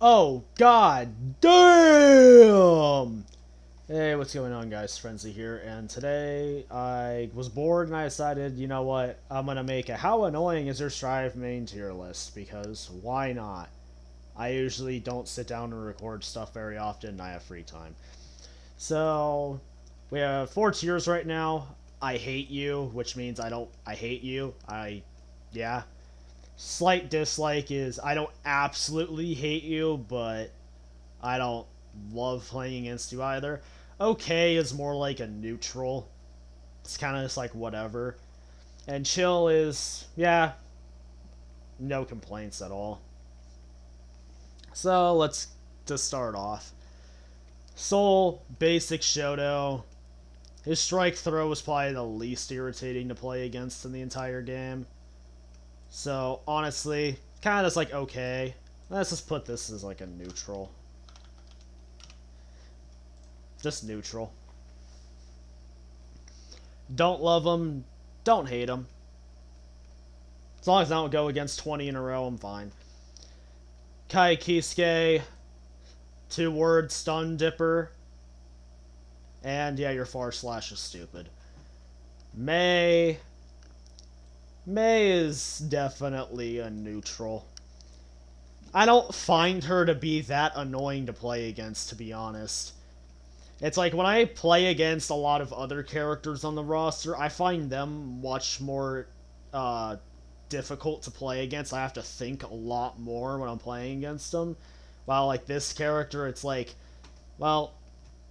Oh, god damn! Hey, what's going on, guys? Frenzy here, and today I was bored and I decided, you know what, I'm gonna make a How Annoying Is Your Strive main tier list, because why not? I usually don't sit down and record stuff very often, and I have free time. So, we have 4 tiers right now. I hate you, which means I hate you. Yeah. Slight dislike is I don't absolutely hate you, but I don't love playing against you either. Okay is more like a neutral. It's kind of just like whatever. And chill is, yeah, no complaints at all. So let's just start off. Soul, basic Shoto. His strike throw was probably the least irritating to play against in the entire game. So honestly, kind of just like okay. Let's just put this as like a neutral. Just neutral. Don't love him, don't hate him. As long as I don't go against 20 in a row, I'm fine. Kai Kisuke, 2-word stun dipper. And yeah, your far slash is stupid. May. May is definitely a neutral. I don't find her to be that annoying to play against, to be honest. It's like when I play against a lot of other characters on the roster, I find them much more uh, difficult to play against. I have to think a lot more when I'm playing against them. While like this character, it's like, well,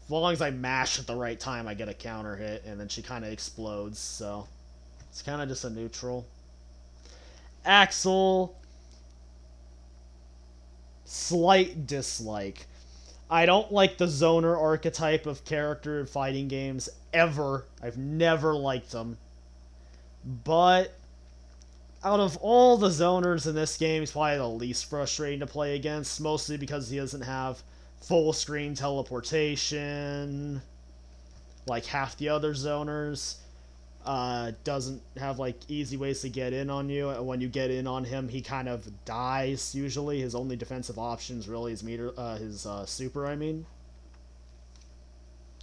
as long as I mash at the right time, I get a counter hit, and then she kind of explodes. So it's kind of just a neutral. Axel, slight dislike. I don't like the zoner archetype of character in fighting games ever. I've never liked them. But out of all the zoners in this game, he's probably the least frustrating to play against, mostly because he doesn't have full screen teleportation like half the other zoners. Doesn't have like easy ways to get in on you. When you get in on him, he kind of dies usually. His only defensive option is really his super. I mean,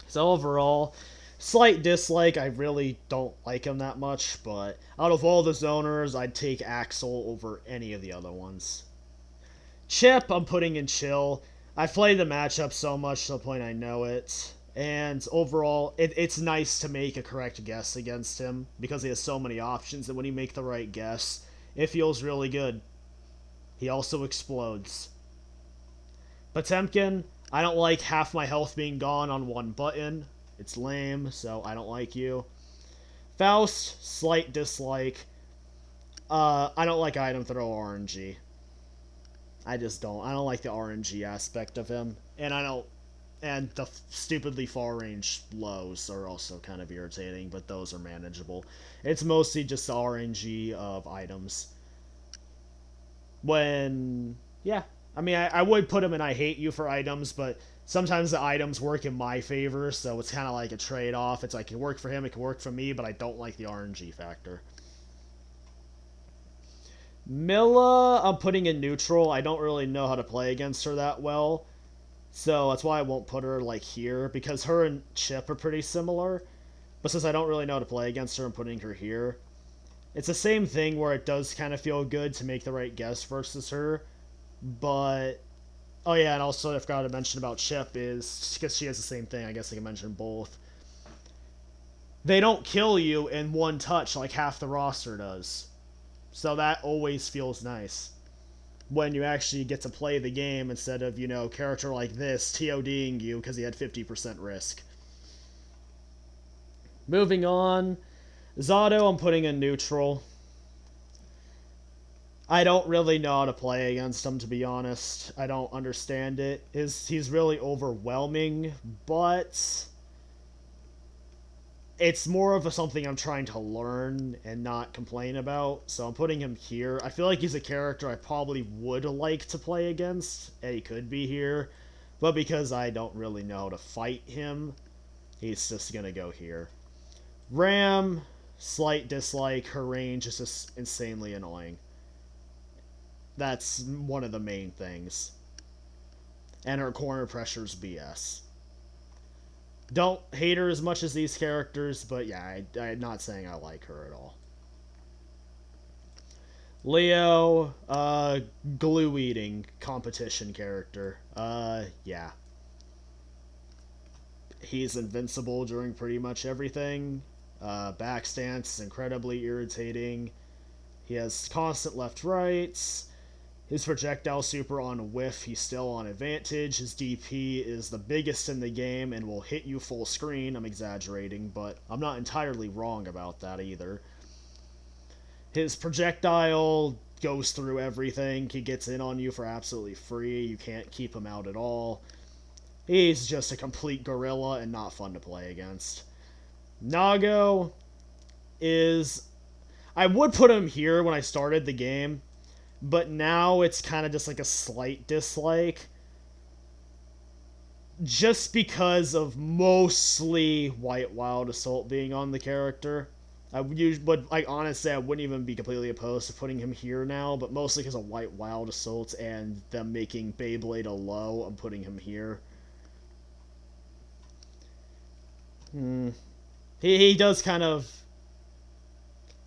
so overall, slight dislike. I really don't like him that much, but out of all the zoners, I'd take Axel over any of the other ones. Chip, I'm putting in chill. I've played the matchup so much to the point I know it. And overall, it's nice to make a correct guess against him because he has so many options that when you make the right guess, it feels really good. He also explodes. Potemkin, I don't like half my health being gone on one button. It's lame, so I don't like you. Faust, slight dislike. I don't like item throw RNG. I just don't. I don't like the RNG aspect of him, and I don't. And the stupidly far range lows are also kind of irritating, but those are manageable. It's mostly just the RNG of items. When, yeah, I mean, I would put him in I hate you for items, but sometimes the items work in my favor, so it's kind of like a trade off. It's like it can work for him, it can work for me, but I don't like the RNG factor. Milla, I'm putting in neutral. I don't really know how to play against her that well. So that's why I won't put her like here, because her and Chip are pretty similar. But since I don't really know how to play against her, I'm putting her here. It's the same thing where it does kind of feel good to make the right guess versus her. But, oh yeah, and also I forgot to mention about Chip is, because she has the same thing, I guess I can mention both. They don't kill you in one touch like half the roster does. So that always feels nice when you actually get to play the game instead of, character like this TODing you because he had 50% risk. Moving on. Zato, I'm putting in neutral. I don't really know how to play against him, to be honest. I don't understand it. He's really overwhelming, but it's more of something I'm trying to learn and not complain about, so I'm putting him here. I feel like he's a character I probably would like to play against, and he could be here, but because I don't really know how to fight him, he's just gonna go here. Ram, slight dislike. Her range is just insanely annoying. That's one of the main things. and her corner pressure's BS. Don't hate her as much as these characters, but yeah, I'm not saying I like her at all. Leo, glue eating competition character. Yeah. He's invincible during pretty much everything. Backstance is incredibly irritating. He has constant left rights. His projectile super on a whiff, he's still on advantage. His DP is the biggest in the game and will hit you full screen. I'm exaggerating, but I'm not entirely wrong about that either. His projectile goes through everything. He gets in on you for absolutely free. You can't keep him out at all. He's just a complete gorilla and not fun to play against. Nago is... I would put him here when I started the game, but now it's kind of just like a slight dislike. Just because of mostly White Wild Assault being on the character. Honestly, I wouldn't even be completely opposed to putting him here now, but mostly because of White Wild Assault and them making Beyblade a low, I'm putting him here. He does kind of...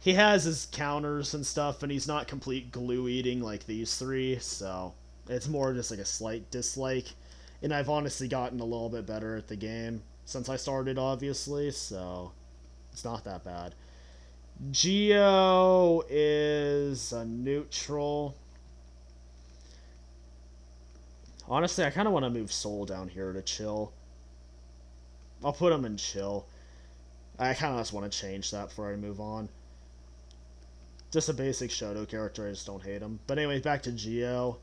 He has his counters and stuff, and he's not complete glue eating like these three, so it's more just like a slight dislike. And I've honestly gotten a little bit better at the game since I started, obviously, so it's not that bad. Geo is a neutral. Honestly, I kind of want to move Soul down here to chill. I'll put him in chill. I kind of just want to change that before I move on. Just a basic Shoto character, I just don't hate him. But anyways, back to Geo.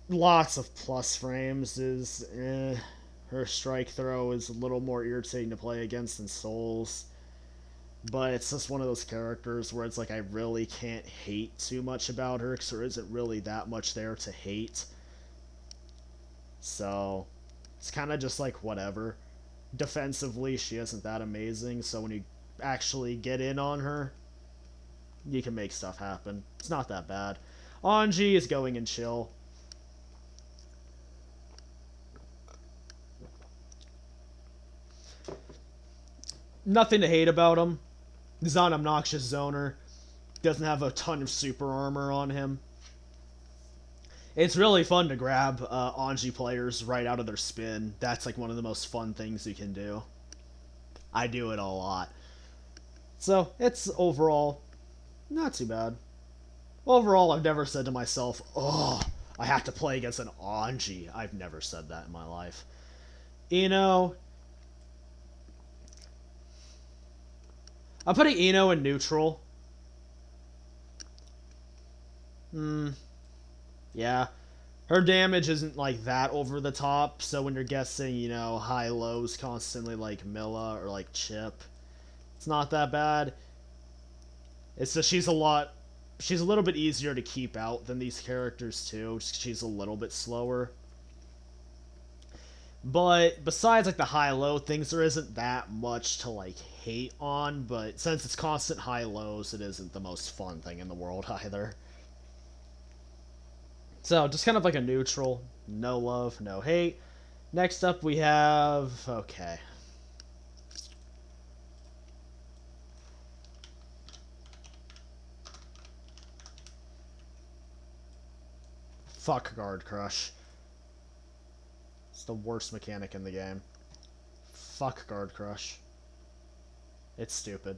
Lots of plus frames is her strike throw is a little more irritating to play against than Soul's. But it's just one of those characters where it's like I really can't hate too much about her because there isn't really that much there to hate. So it's kind of just like whatever. Defensively, she isn't that amazing, so when you actually get in on her, you can make stuff happen. It's not that bad. Anji is going in chill. Nothing to hate about him. He's not an obnoxious zoner. Doesn't have a ton of super armor on him. It's really fun to grab Anji players right out of their spin. That's like one of the most fun things you can do. I do it a lot. So, it's overall not too bad. Overall, I've never said to myself, oh, I have to play against an Anji. I've never said that in my life. Ino. I'm putting Ino in neutral. Yeah. Her damage isn't like that over the top, so when you're guessing, you know, high lows constantly like Milla or like Chip, it's not that bad. It's just she's a little bit easier to keep out than these characters too. She's a little bit slower. But besides like the high-low things, there isn't that much to like hate on, but since it's constant high-lows, it isn't the most fun thing in the world either. So, just kind of like a neutral. No love, no hate. Next up we have... Okay. Fuck Guard Crush. It's the worst mechanic in the game. Fuck Guard Crush. It's stupid.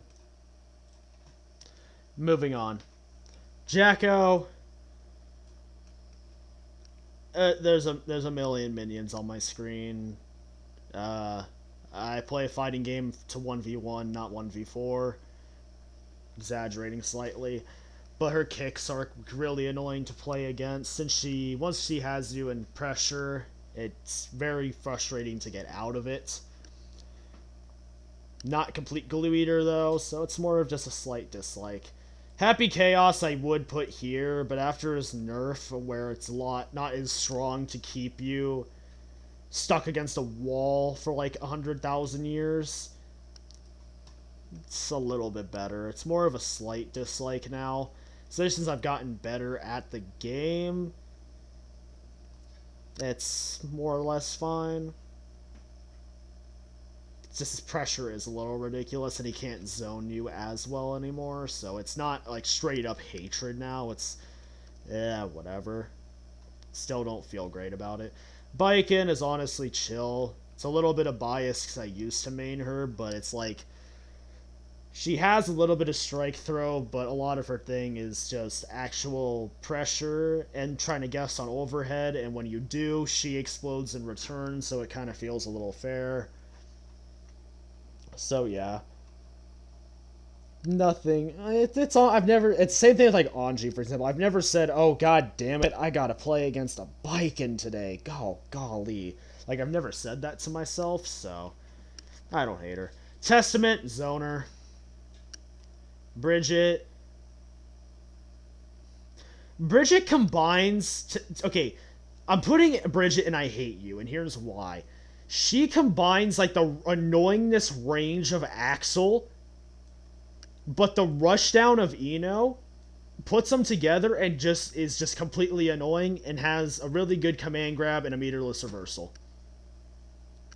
Moving on. Jacko. There's a million minions on my screen. I play a fighting game to 1v1, not 1v4. Exaggerating slightly. But her kicks are really annoying to play against. Once she has you in pressure, it's very frustrating to get out of it. Not complete glue eater though, so it's more of just a slight dislike. Happy Chaos I would put here, but after his nerf, where it's not as strong to keep you stuck against a wall for like 100,000 years, it's a little bit better. It's more of a slight dislike now. So since I've gotten better at the game, It's more or less fine. It's just his pressure is a little ridiculous and he can't zone you as well anymore, so it's not like straight up hatred now. It's, whatever. Still don't feel great about it. Baiken is honestly chill. It's a little bit of bias because I used to main her, but it's like she has a little bit of strike throw, but a lot of her thing is just actual pressure and trying to guess on overhead, and when you do, she explodes in return, so it kind of feels a little fair. So yeah. Nothing. It's all. I've never. It's the same thing with like Anji, for example. I've never said, "Oh God damn it, I gotta play against a Baiken today." Golly, like I've never said that to myself, so I don't hate her. Testament, Zoner, Bridget. Bridget combines. Okay, I'm putting Bridget and I hate you, and here's why. She combines like the annoyingness range of Axel, but the rushdown of Ino puts them together and just is just completely annoying and has a really good command grab and a meterless reversal.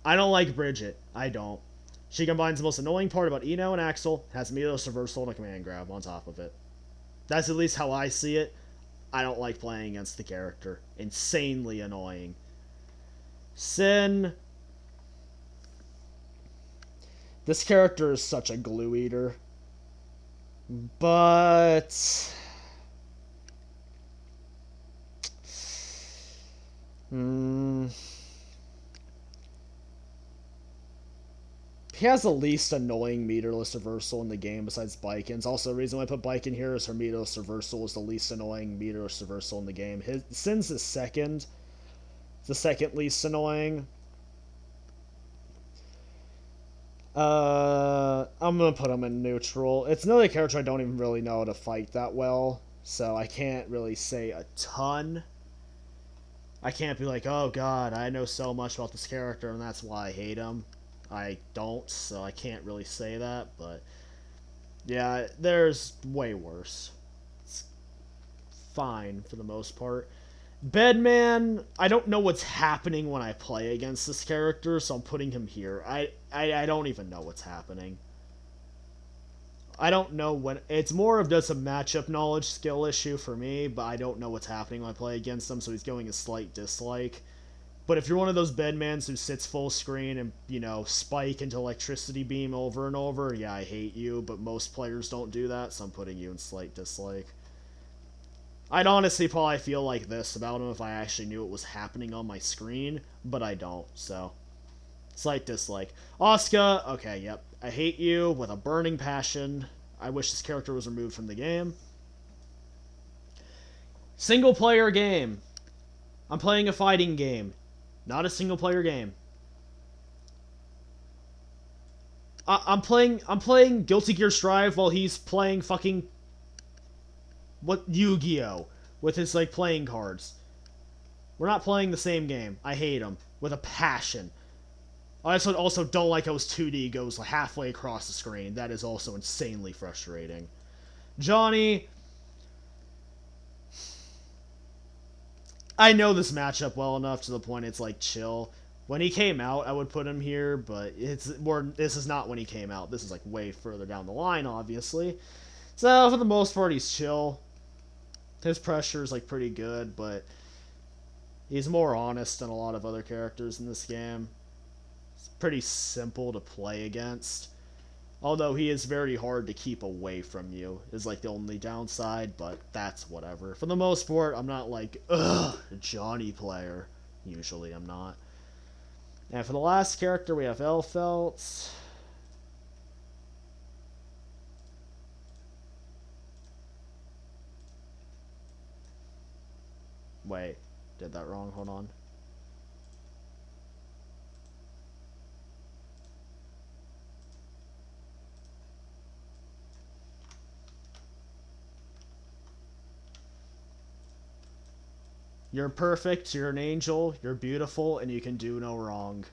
I don't like Bridget. I don't. She combines the most annoying part about Ino and Axel, has a meterless reversal and a command grab on top of it. That's at least how I see it. I don't like playing against the character. Insanely annoying. Sin. This character is such a glue eater. But he has the least annoying meterless reversal in the game besides Baiken's. Also, the reason why I put Baiken here is her meterless reversal is the least annoying meterless reversal in the game. His Sin's is second. It's the second least annoying. I'm gonna put him in neutral. It's another character I don't even really know how to fight that well, so I can't really say a ton. I can't be like, oh god, I know so much about this character and that's why I hate him. I don't, so I can't really say that, but yeah, there's way worse. It's fine for the most part. Bedman, I don't know what's happening when I play against this character, so I'm putting him here. I don't even know what's happening. I don't know when. It's more of just a matchup knowledge skill issue for me, but I don't know what's happening when I play against him, so he's going a slight dislike. But if you're one of those bedmans who sits full screen and, you know, spike into electricity beam over and over, yeah, I hate you, but most players don't do that, so I'm putting you in slight dislike. I'd honestly probably feel like this about him if I actually knew what was happening on my screen, but I don't, so slight dislike. Asuka, okay, yep. I hate you with a burning passion. I wish this character was removed from the game. Single player game. I'm playing a fighting game, not a single player game. I'm playing Guilty Gear Strive while he's playing fucking Yu-Gi-Oh with his like playing cards. We're not playing the same game. I hate him with a passion. I also don't like how his 2D goes halfway across the screen. That is also insanely frustrating. Johnny, I know this matchup well enough to the point it's like chill. When he came out, I would put him here, but it's more. This is not when he came out. This is like way further down the line, obviously. So for the most part, he's chill. His pressure is like pretty good, but he's more honest than a lot of other characters in this game. It's pretty simple to play against. Although he is very hard to keep away from you, is like the only downside, but that's whatever. For the most part, I'm not like, ugh, Johnny player. Usually I'm not. And for the last character, we have Elfelt. Wait, did that wrong? Hold on. You're perfect, you're an angel, you're beautiful, and you can do no wrong.